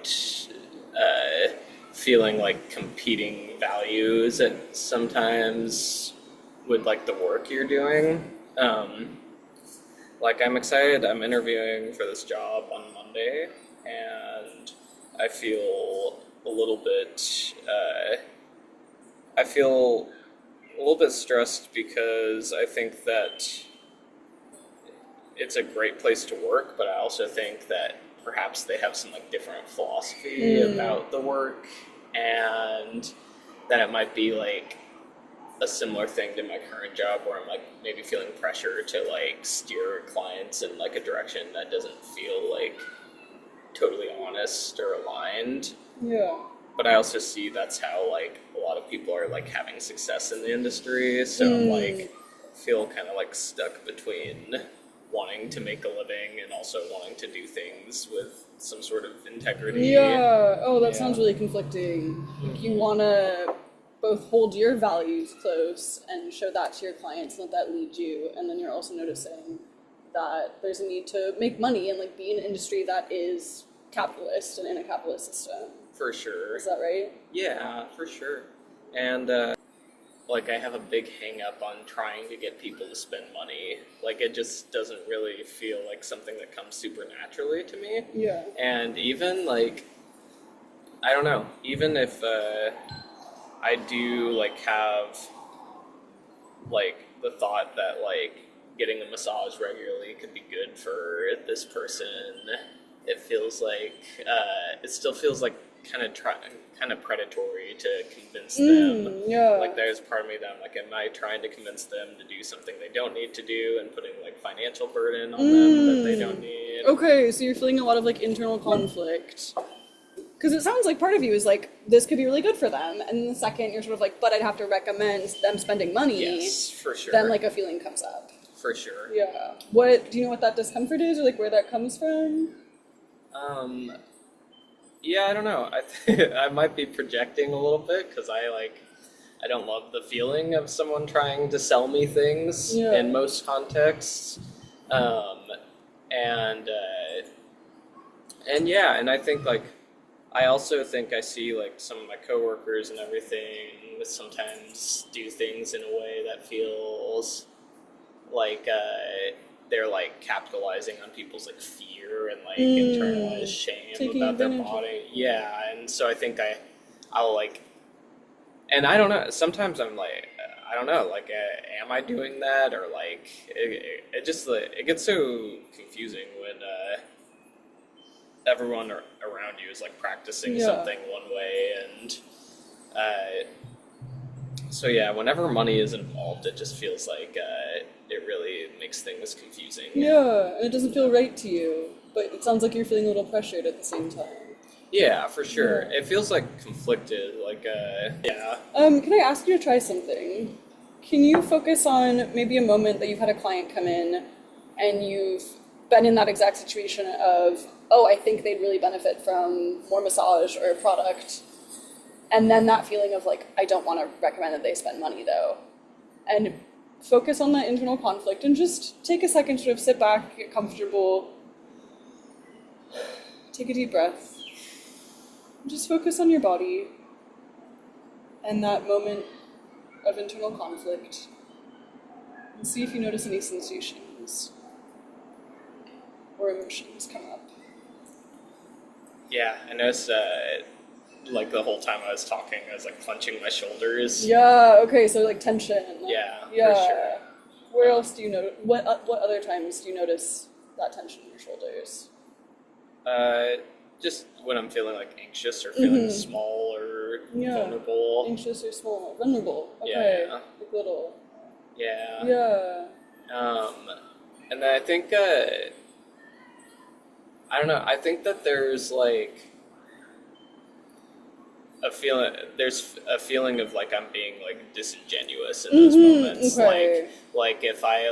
about feeling like competing values at sometimes with like the work you're doing. Like I'm excited. I'm interviewing for this job on Monday, and I feel a little bit. I feel a little bit stressed because I think that it's a great place to work, but I also think that perhaps they have some like different philosophy about the work, and then it might be like a similar thing to my current job where I'm like maybe feeling pressure to like steer clients in like a direction that doesn't feel like totally honest or aligned. Yeah. But I also see that's how like a lot of people are like having success in the industry. So I'm like feel kind of like stuck between wanting to make a living and also wanting to do things with some sort of integrity. Yeah. Oh, that sounds really conflicting. Like you want to both hold your values close and show that to your clients and let that lead you. And then you're also noticing that there's a need to make money and like be in an industry that is capitalist and in a capitalist system. For sure. Is that right? Yeah, for sure. And like I have a big hang up on trying to get people to spend money. Like it just doesn't really feel like something that comes super naturally to me. Yeah. And even like, I don't know, even if I do like have like the thought that like getting a massage regularly could be good for this person, it feels like it still feels like kind of predatory to convince them. Yeah. Like there's part of me that I'm like, am I trying to convince them to do something they don't need to do and putting like financial burden on them that they don't need? Okay, so you're feeling a lot of like internal conflict. Because it sounds like part of you is like, this could be really good for them. And the second you're sort of like, but I'd have to recommend them spending money. Yes, for sure. Then like a feeling comes up. For sure. Yeah. Do you know what that discomfort is or like where that comes from? Yeah, I don't know. I might be projecting a little bit because I don't love the feeling of someone trying to sell me things in most contexts. And yeah, and I think like, I also think I see like some of my coworkers and everything sometimes do things in a way that feels like they're like capitalizing on people's like fear and like internalized shame Taking about their advantage. body. Yeah, and so I think I'll like, and I don't know. Sometimes I'm like, I don't know. Like, am I doing that or like it just like, it gets so confusing when everyone around you is like practicing something one way, and so yeah, whenever money is involved, it just feels like it really makes things confusing. Yeah, and it doesn't feel right to you, but it sounds like you're feeling a little pressured at the same time. Yeah, for sure. Yeah. It feels like conflicted, like yeah. Can I ask you to try something? Can you focus on maybe a moment that you've had a client come in and you've been in that exact situation of, oh, I think they'd really benefit from more massage or a product, and then that feeling of like, I don't want to recommend that they spend money though, and focus on that internal conflict and just take a second, sort of sit back, get comfortable, take a deep breath, just focus on your body and that moment of internal conflict and see if you notice any sensations or emotions come up. Yeah, I noticed like the whole time I was talking, I was like clenching my shoulders. Yeah, okay, so like tension. Yeah, yeah. for sure. Where else do you notice, what other times do you notice that tension in your shoulders? Just when I'm feeling like anxious or feeling small or vulnerable. Anxious or small, vulnerable. Okay. Yeah. Like little. Yeah. Yeah. And then I think, I don't know, I think that there's like there's a feeling of like I'm being like disingenuous in those moments. Okay. Like if I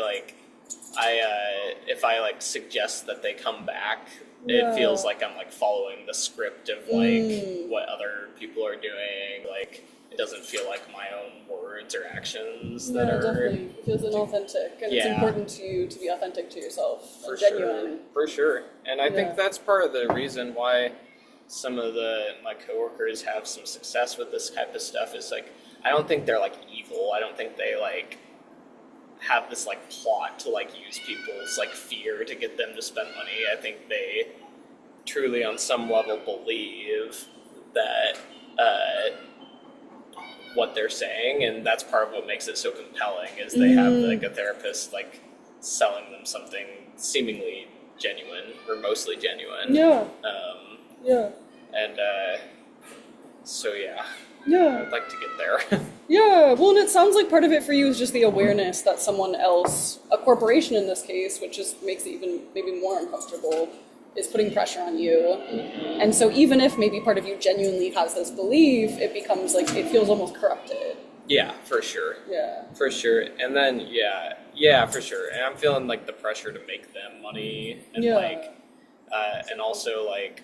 suggest that they come back, it feels like I'm like following the script of like what other people are doing. Like it doesn't feel like my own words or actions that are definitely. It feels inauthentic, and it's important to you to be authentic to yourself. For genuine. sure. For sure. And I think that's part of the reason why some of my coworkers have some success with this type of stuff is like, I don't think they're like evil. I don't think they like have this like plot to like use people's like fear to get them to spend money. I think they truly on some level believe that what they're saying, and that's part of what makes it so compelling is they have like a therapist like selling them something seemingly genuine or mostly genuine. Yeah. Yeah. And so yeah. Yeah. I'd like to get there. Yeah, well, and it sounds like part of it for you is just the awareness that someone else, a corporation in this case, which just makes it even maybe more uncomfortable, is putting pressure on you. Mm-hmm. And so even if maybe part of you genuinely has this belief, it becomes like, it feels almost corrupted. Yeah, for sure. Yeah. For sure. And then, yeah, for sure. And I'm feeling like the pressure to make them money and like, and also like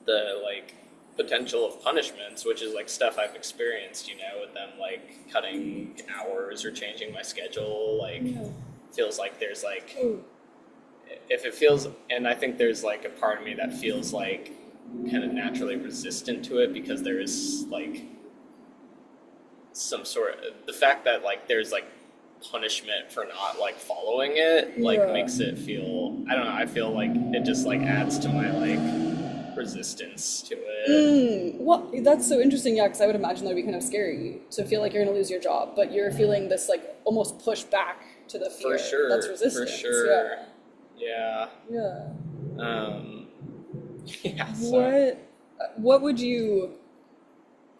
the like potential of punishments, which is like stuff I've experienced, you know, with them like cutting hours or changing my schedule. Like, feels like there's like, if it feels, and I think there's like a part of me that feels like kind of naturally resistant to it because there is like some sort of, the fact that like there's like punishment for not like following it like makes it feel, I don't know, I feel like it just like adds to my like resistance to it. Well, that's so interesting, yeah, because I would imagine that would be kind of scary to feel like you're going to lose your job, but you're feeling this like almost push back to the fear. For sure. That's resistance. For sure. Yeah. Yeah. Yeah. So. What would you,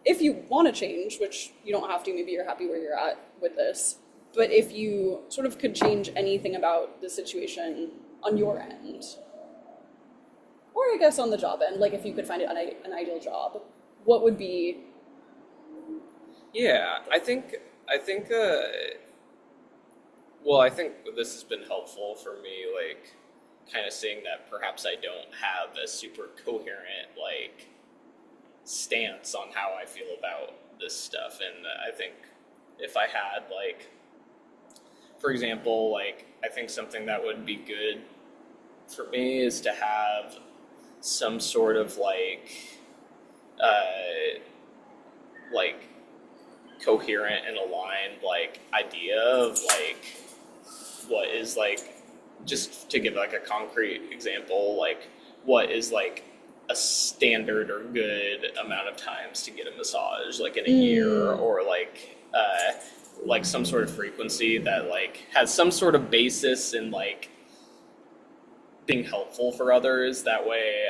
if you want to change, which you don't have to, maybe you're happy where you're at with this, but if you sort of could change anything about the situation on your end, or I guess on the job end, like if you could find an ideal job, what would be? Yeah, I think well, I think this has been helpful for me, like kind of seeing that perhaps I don't have a super coherent like stance on how I feel about this stuff. And I think if I had like, for example, like I think something that would be good for me is to have some sort of like coherent and aligned like idea of like what is like, just to give like a concrete example, like what is like a standard or good amount of times to get a massage like in a year, or like some sort of frequency that like has some sort of basis in like being helpful for others. That way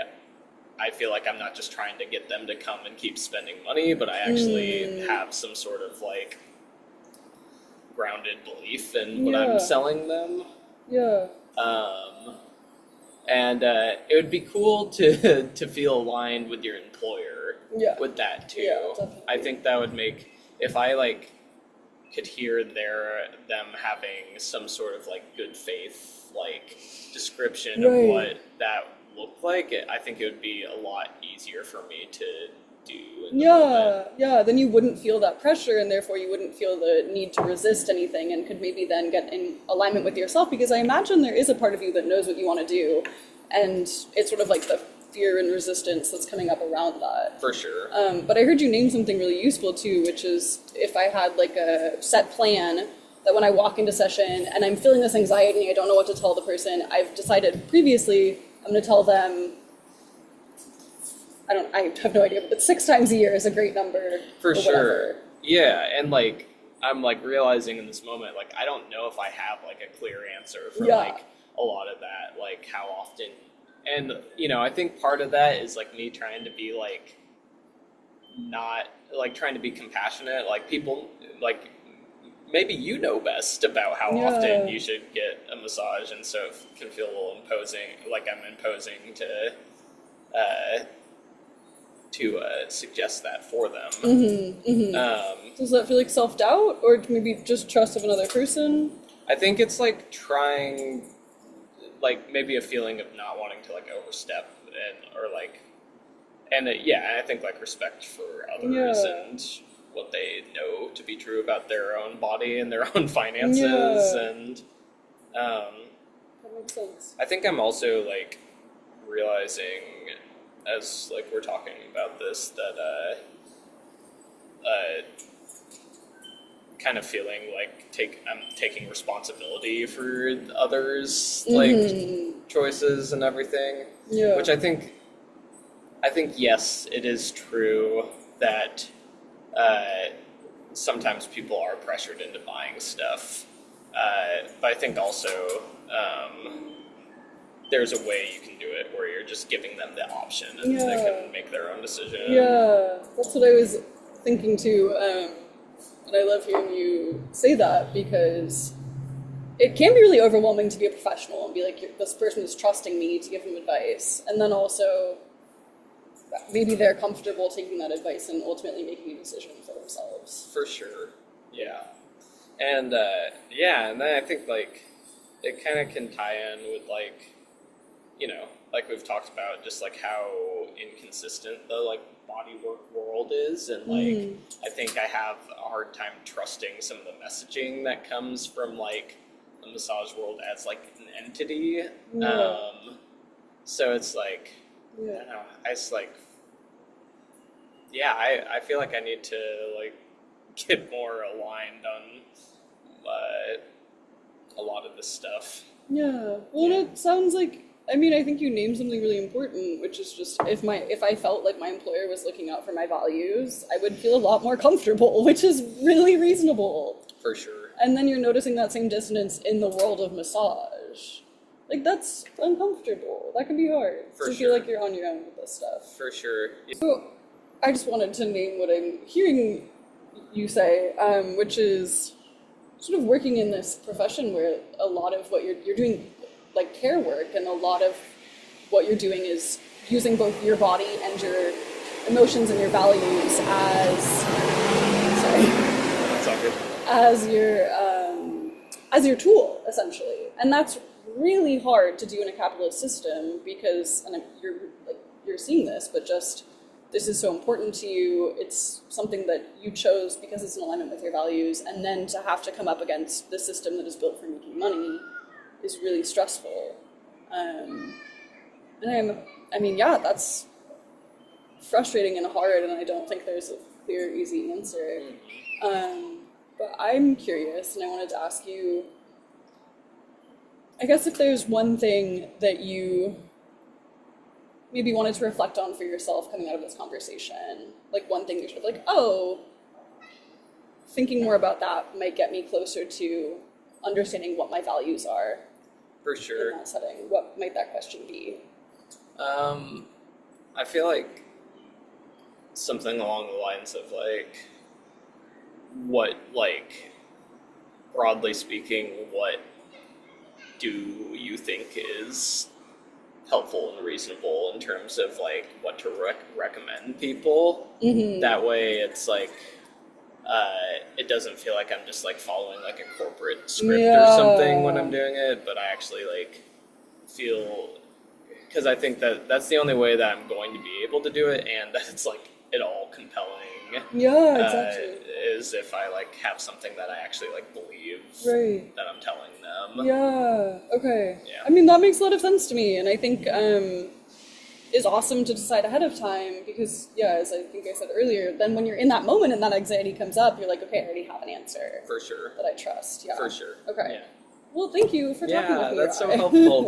I feel like I'm not just trying to get them to come and keep spending money, but I actually have some sort of like grounded belief in what I'm selling them. Yeah. And it would be cool to feel aligned with your employer with that too. Yeah, definitely. I think that would make, if I like could hear them having some sort of like good faith like description of what that looked like, I think it would be a lot easier for me to do in the moment. Yeah, then you wouldn't feel that pressure, and therefore you wouldn't feel the need to resist anything, and could maybe then get in alignment with yourself, because I imagine there is a part of you that knows what you want to do, and it's sort of like the fear and resistance that's coming up around that. For sure. But I heard you name something really useful too, which is if I had like a set plan that when I walk into session and I'm feeling this anxiety, I don't know what to tell the person, I've decided previously I'm going to tell them, I have no idea, but 6 times a year is a great number. For sure. Yeah, and like, I'm like realizing in this moment, like, I don't know if I have like a clear answer for like a lot of that, like how often. And, you know, I think part of that is like me trying to be like, not like trying to be compassionate. Like people, like maybe you know best about how often you should get a massage, and so it can feel a little imposing, like I'm imposing to suggest that for them. Does that feel like self-doubt, or maybe just trust of another person? I think it's like trying, like maybe a feeling of not wanting to like overstep and I think like respect for others and what they know to be true about their own body and their own finances, and that makes sense. I think I'm also like realizing as like we're talking about this, that kind of feeling like I'm taking responsibility for others' like choices and everything. Yeah. Which I think yes, it is true that sometimes people are pressured into buying stuff, but I think also there's a way you can do it where you're just giving them the option and they can make their own decision. Yeah, that's what I was thinking too. And I love hearing you say that, because it can be really overwhelming to be a professional and be like, this person is trusting me to give them advice. And then also, maybe they're comfortable taking that advice and ultimately making a decision for themselves. For sure. Yeah. And, and then I think, like, it kind of can tie in with, like, you know, like we've talked about, just, like, how inconsistent the, like, bodywork world is. And, like, I think I have a hard time trusting some of the messaging that comes from, like, the massage world as, like, an entity. So it's, like, I don't know, I just, like, I feel like I need to, like, get more aligned on a lot of this stuff. Yeah. Well, it sounds like, I mean, I think you named something really important, which is just if I felt like my employer was looking out for my values, I would feel a lot more comfortable, which is really reasonable. For sure. And then you're noticing that same dissonance in the world of massage. Like, that's uncomfortable. That can be hard to feel like you're on your own with this stuff. For sure. So, I just wanted to name what I'm hearing you say, which is sort of working in this profession where a lot of what you're doing, like care work, and a lot of what you're doing is using both your body and your emotions and your values as your tool, essentially. And that's really hard to do in a capitalist system, because, and you're seeing this, but just this is so important to you. It's something that you chose because it's in alignment with your values, and then to have to come up against the system that is built for making money is really stressful. That's frustrating and hard, and I don't think there's a clear, easy answer. But I'm curious, and I wanted to ask you, I guess if there's one thing that you maybe wanted to reflect on for yourself coming out of this conversation, like one thing you're sort of like, oh, thinking more about that might get me closer to understanding what my values are. For sure. In that setting, what might that question be? I feel like something along the lines of, like, what, like, broadly speaking, what do you think is helpful and reasonable in terms of, like, what to recommend people? That way it's, like, it doesn't feel like I'm just, like, following, like, a corporate script or something when I'm doing it, but I actually, like, feel, because I think that that's the only way that I'm going to be able to do it, and that it's, like, at all compelling. Yeah, exactly. Is if I, like, have something that I actually, like, believe that I'm telling them. Yeah, okay. Yeah. I mean, that makes a lot of sense to me, and I think is awesome to decide ahead of time, because, as I think I said earlier, then when you're in that moment and that anxiety comes up, you're like, okay, I already have an answer. For sure. That I trust, For sure. Okay. Yeah. Well, thank you for talking with me. Yeah, that's so helpful.